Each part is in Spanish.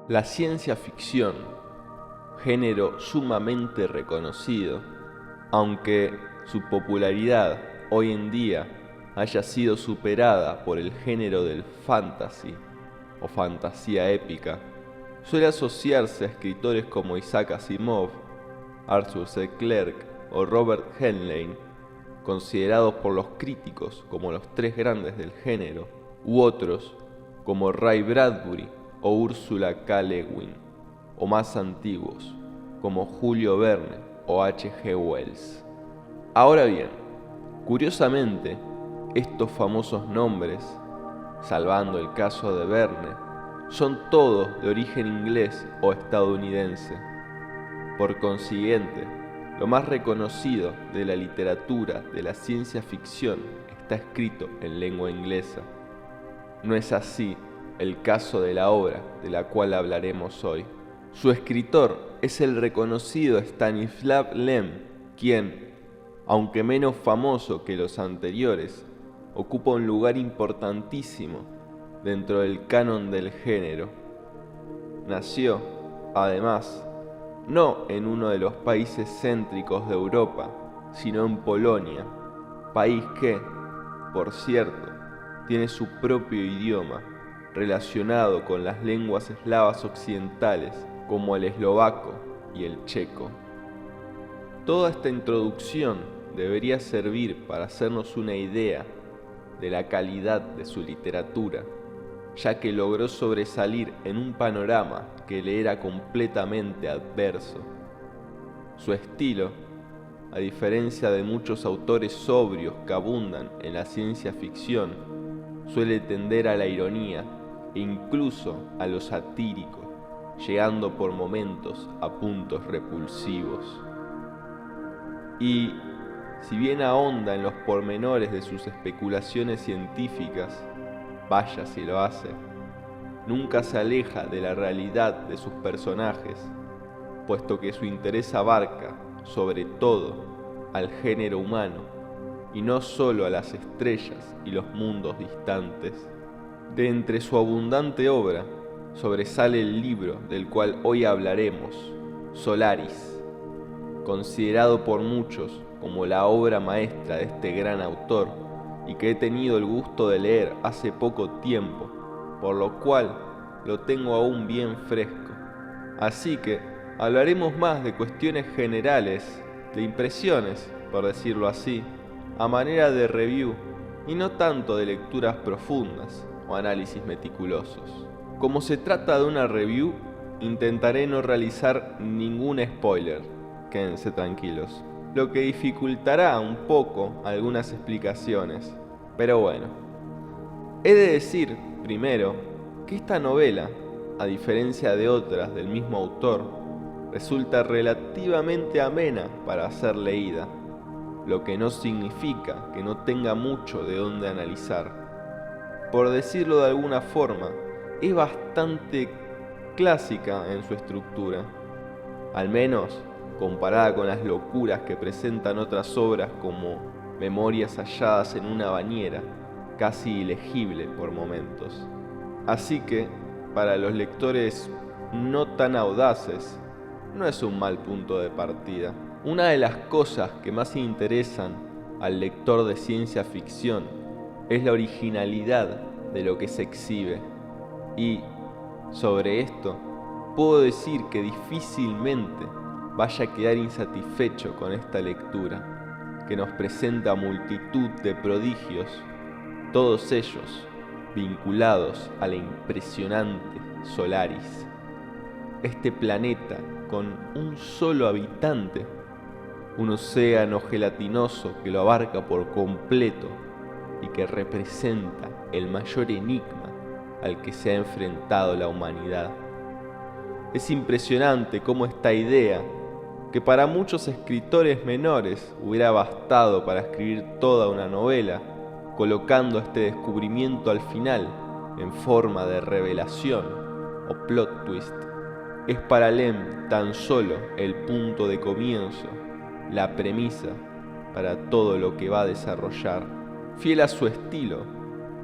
La ciencia ficción, género sumamente reconocido, aunque su popularidad hoy en día haya sido superada por el género del fantasy o fantasía épica, suele asociarse a escritores como Isaac Asimov, Arthur C. Clarke o Robert Heinlein, considerados por los críticos como los tres grandes del género, u otros como Ray Bradbury o Ursula K. Le Guin, o más antiguos como Julio Verne o H. G. Wells. Ahora bien, curiosamente, estos famosos nombres, salvando el caso de Verne, son todos de origen inglés o estadounidense. Por consiguiente, lo más reconocido de la literatura de la ciencia ficción está escrito en lengua inglesa. No es así el caso de la obra de la cual hablaremos hoy. Su escritor es el reconocido Stanislav Lem, quien, aunque menos famoso que los anteriores, ocupa un lugar importantísimo dentro del canon del género. Nació, además, no en uno de los países céntricos de Europa, sino en Polonia, país que, por cierto, tiene su propio idioma, relacionado con las lenguas eslavas occidentales, como el eslovaco y el checo. Toda esta introducción debería servir para hacernos una idea de la calidad de su literatura, ya que logró sobresalir en un panorama que le era completamente adverso. Su estilo, a diferencia de muchos autores sobrios que abundan en la ciencia ficción, suele tender a la ironía e incluso a lo satírico, llegando por momentos a puntos repulsivos. Y, si bien ahonda en los pormenores de sus especulaciones científicas, vaya si lo hace, nunca se aleja de la realidad de sus personajes, puesto que su interés abarca, sobre todo, al género humano, y no solo a las estrellas y los mundos distantes. De entre su abundante obra, sobresale el libro del cual hoy hablaremos, Solaris, considerado por muchos como la obra maestra de este gran autor y que he tenido el gusto de leer hace poco tiempo, por lo cual lo tengo aún bien fresco. Así que hablaremos más de cuestiones generales, de impresiones, por decirlo así, a manera de review y no tanto de lecturas profundas o análisis meticulosos. Como se trata de una review, intentaré no realizar ningún spoiler, quédense tranquilos, lo que dificultará un poco algunas explicaciones, pero bueno. He de decir, primero, que esta novela, a diferencia de otras del mismo autor, resulta relativamente amena para ser leída, lo que no significa que no tenga mucho de dónde analizar. Por decirlo de alguna forma, es bastante clásica en su estructura, al menos comparada con las locuras que presentan otras obras como Memorias halladas en una bañera, casi ilegible por momentos. Así que, para los lectores no tan audaces, no es un mal punto de partida. Una de las cosas que más interesan al lector de ciencia ficción es la originalidad de lo que se exhibe. Y, sobre esto, puedo decir que difícilmente vaya a quedar insatisfecho con esta lectura, que nos presenta multitud de prodigios, todos ellos vinculados a la impresionante Solaris. Este planeta con un solo habitante, un océano gelatinoso que lo abarca por completo y que representa el mayor enigma al que se ha enfrentado la humanidad. Es impresionante cómo esta idea, que para muchos escritores menores hubiera bastado para escribir toda una novela, colocando este descubrimiento al final en forma de revelación o plot twist, es para Lem tan solo el punto de comienzo, la premisa para todo lo que va a desarrollar. Fiel a su estilo,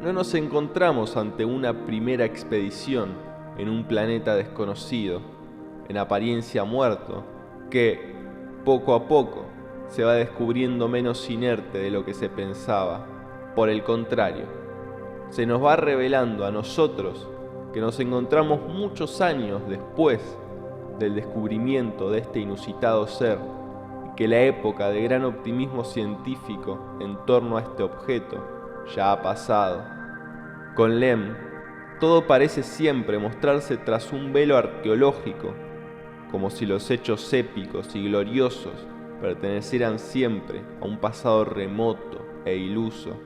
no nos encontramos ante una primera expedición en un planeta desconocido, en apariencia muerto, que, poco a poco, se va descubriendo menos inerte de lo que se pensaba. Por el contrario, se nos va revelando a nosotros que nos encontramos muchos años después del descubrimiento de este inusitado ser, y que la época de gran optimismo científico en torno a este objeto ya ha pasado. Con Lem, todo parece siempre mostrarse tras un velo arqueológico, como si los hechos épicos y gloriosos pertenecieran siempre a un pasado remoto e iluso,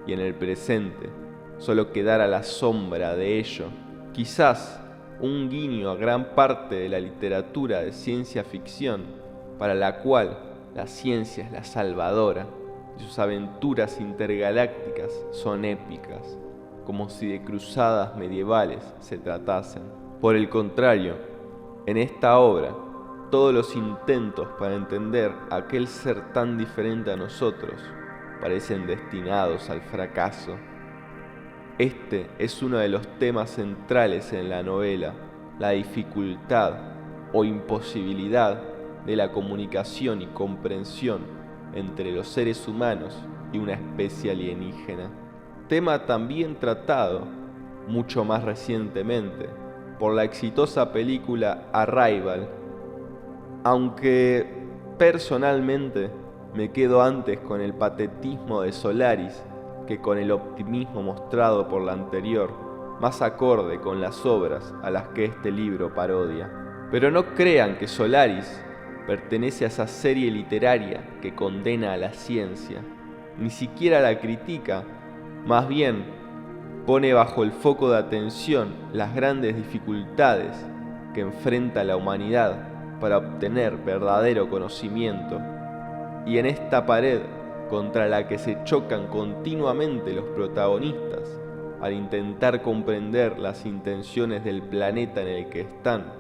y en el presente solo quedara la sombra de ello, quizás un guiño a gran parte de la literatura de ciencia ficción, para la cual la ciencia es la salvadora, y sus aventuras intergalácticas son épicas, como si de cruzadas medievales se tratasen. Por el contrario, en esta obra, todos los intentos para entender a aquel ser tan diferente a nosotros parecen destinados al fracaso. Este es uno de los temas centrales en la novela, la dificultad o imposibilidad de la comunicación y comprensión entre los seres humanos y una especie alienígena. Tema también tratado, mucho más recientemente, por la exitosa película Arrival, aunque personalmente me quedo antes con el patetismo de Solaris que con el optimismo mostrado por la anterior, más acorde con las obras a las que este libro parodia. Pero no crean que Solaris pertenece a esa serie literaria que condena a la ciencia, ni siquiera la critica, más bien pone bajo el foco de atención las grandes dificultades que enfrenta la humanidad para obtener verdadero conocimiento, y en esta pared contra la que se chocan continuamente los protagonistas al intentar comprender las intenciones del planeta en el que están,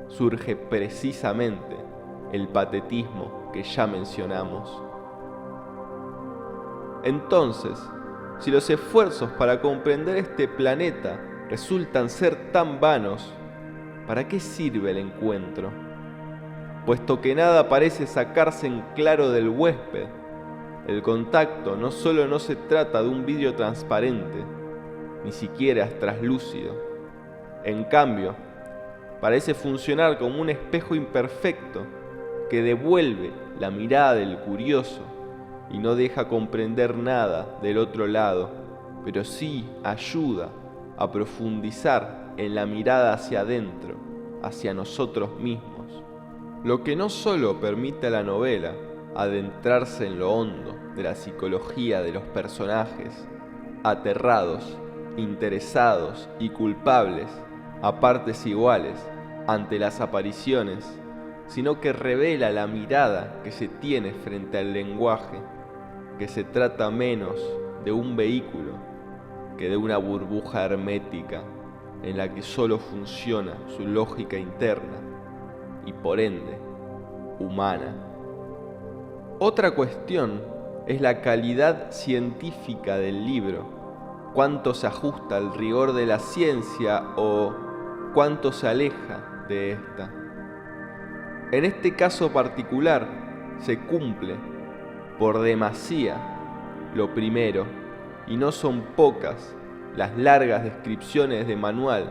surge precisamente el patetismo que ya mencionamos. Entonces, si los esfuerzos para comprender este planeta resultan ser tan vanos, ¿para qué sirve el encuentro? Puesto que nada parece sacarse en claro del huésped, el contacto no solo no se trata de un vidrio transparente, ni siquiera es traslúcido. En cambio, parece funcionar como un espejo imperfecto que devuelve la mirada del curioso y no deja comprender nada del otro lado, pero sí ayuda a profundizar en la mirada hacia adentro, hacia nosotros mismos. Lo que no solo permite a la novela adentrarse en lo hondo de la psicología de los personajes, aterrados, interesados y culpables a partes iguales ante las apariciones, sino que revela la mirada que se tiene frente al lenguaje, que se trata menos de un vehículo que de una burbuja hermética en la que solo funciona su lógica interna y por ende humana. Otra cuestión es la calidad científica del libro, cuánto se ajusta al rigor de la ciencia o cuánto se aleja de esta. En este caso particular se cumple por demasía lo primero, y no son pocas las largas descripciones de manual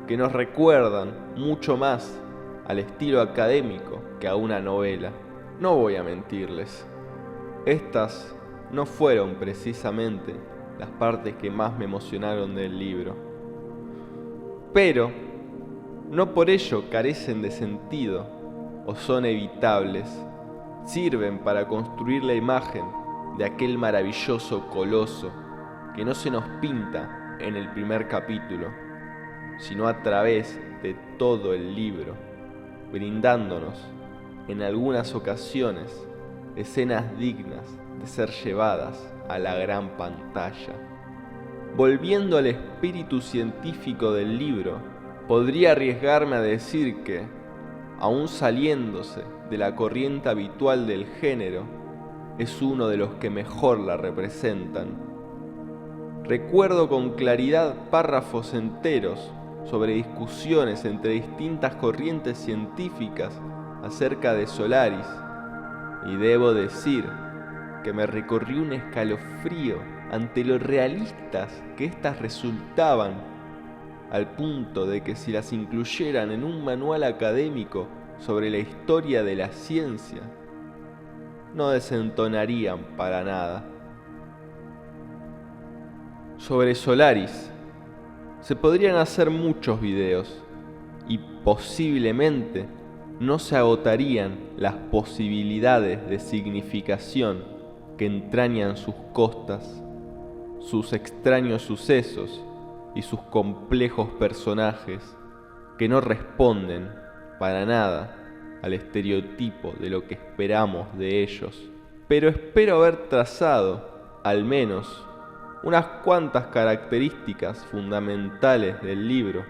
que nos recuerdan mucho más al estilo académico que a una novela. No voy a mentirles, estas no fueron precisamente las partes que más me emocionaron del libro, pero no por ello carecen de sentido o son evitables. Sirven para construir la imagen de aquel maravilloso coloso que no se nos pinta en el primer capítulo, sino a través de todo el libro, brindándonos en algunas ocasiones escenas dignas de ser llevadas a la gran pantalla. Volviendo al espíritu científico del libro, podría arriesgarme a decir que, aún saliéndose de la corriente habitual del género, es uno de los que mejor la representan. Recuerdo con claridad párrafos enteros sobre discusiones entre distintas corrientes científicas acerca de Solaris, y debo decir que me recorrió un escalofrío ante lo realistas que éstas resultaban, al punto de que si las incluyeran en un manual académico sobre la historia de la ciencia, no desentonarían para nada. Sobre Solaris se podrían hacer muchos videos y posiblemente no se agotarían las posibilidades de significación que entrañan sus costas, sus extraños sucesos y sus complejos personajes que no responden para nada al estereotipo de lo que esperamos de ellos. Pero espero haber trazado, al menos, unas cuantas características fundamentales del libro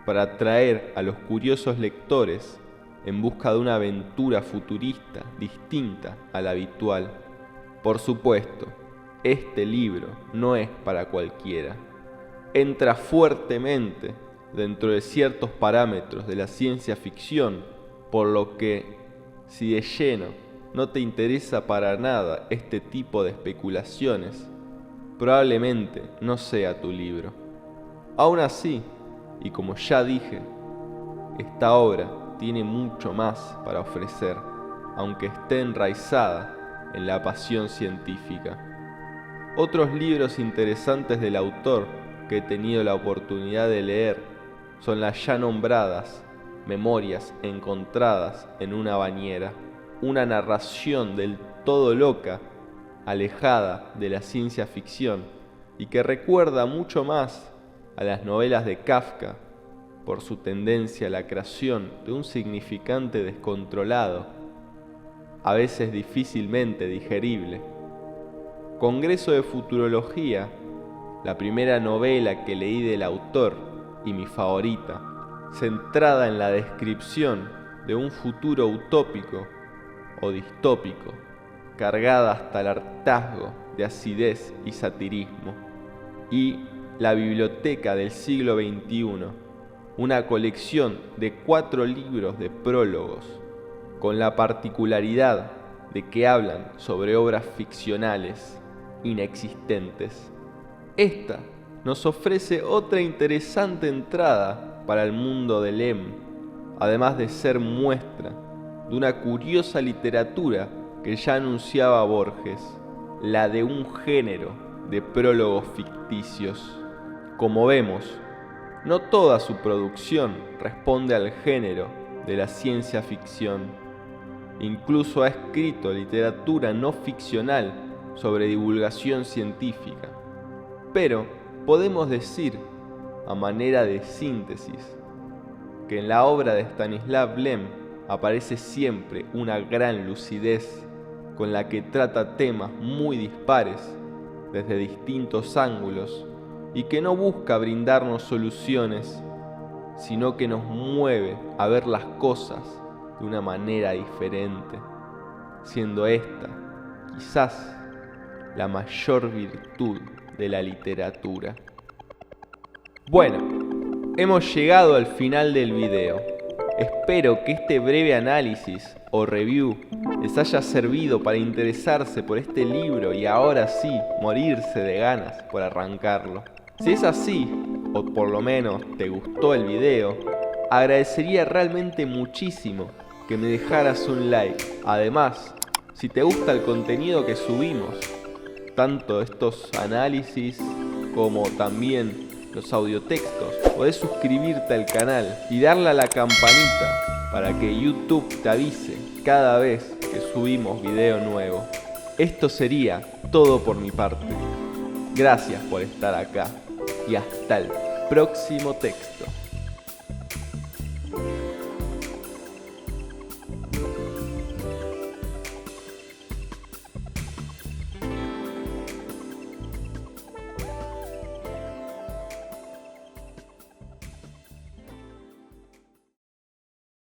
para atraer a los curiosos lectores en busca de una aventura futurista distinta a la habitual. Por supuesto, este libro no es para cualquiera. Entra fuertemente dentro de ciertos parámetros de la ciencia ficción, por lo que, si de lleno no te interesa para nada este tipo de especulaciones, probablemente no sea tu libro. Aún así, y como ya dije, esta obra tiene mucho más para ofrecer, aunque esté enraizada en la pasión científica. Otros libros interesantes del autor que he tenido la oportunidad de leer son las ya nombradas Memorias encontradas en una bañera, una narración del todo loca, alejada de la ciencia ficción y que recuerda mucho más a las novelas de Kafka por su tendencia a la creación de un significante descontrolado, a veces difícilmente digerible. Congreso de Futurología, la primera novela que leí del autor y mi favorita, centrada en la descripción de un futuro utópico o distópico, cargada hasta el hartazgo de acidez y satirismo. Y La Biblioteca del siglo XXI, una colección de 4 libros de prólogos, con la particularidad de que hablan sobre obras ficcionales inexistentes. Esta nos ofrece otra interesante entrada para el mundo del EM, además de ser muestra de una curiosa literatura que ya anunciaba Borges, la de un género de prólogos ficticios. Como vemos, no toda su producción responde al género de la ciencia ficción. Incluso ha escrito literatura no ficcional sobre divulgación científica. Pero podemos decir, a manera de síntesis, que en la obra de Stanislav Lem aparece siempre una gran lucidez con la que trata temas muy dispares desde distintos ángulos y que no busca brindarnos soluciones, sino que nos mueve a ver las cosas de una manera diferente, siendo esta quizás la mayor virtud de la literatura. Bueno, hemos llegado al final del video. Espero que este breve análisis o review les haya servido para interesarse por este libro y ahora sí morirse de ganas por arrancarlo. Si es así, o por lo menos te gustó el video, agradecería realmente muchísimo que me dejaras un like. Además, si te gusta el contenido que subimos, tanto estos análisis como también los audiotextos, podés suscribirte al canal y darle a la campanita para que YouTube te avise cada vez que subimos video nuevo. Esto sería todo por mi parte. Gracias por estar acá y hasta el próximo texto.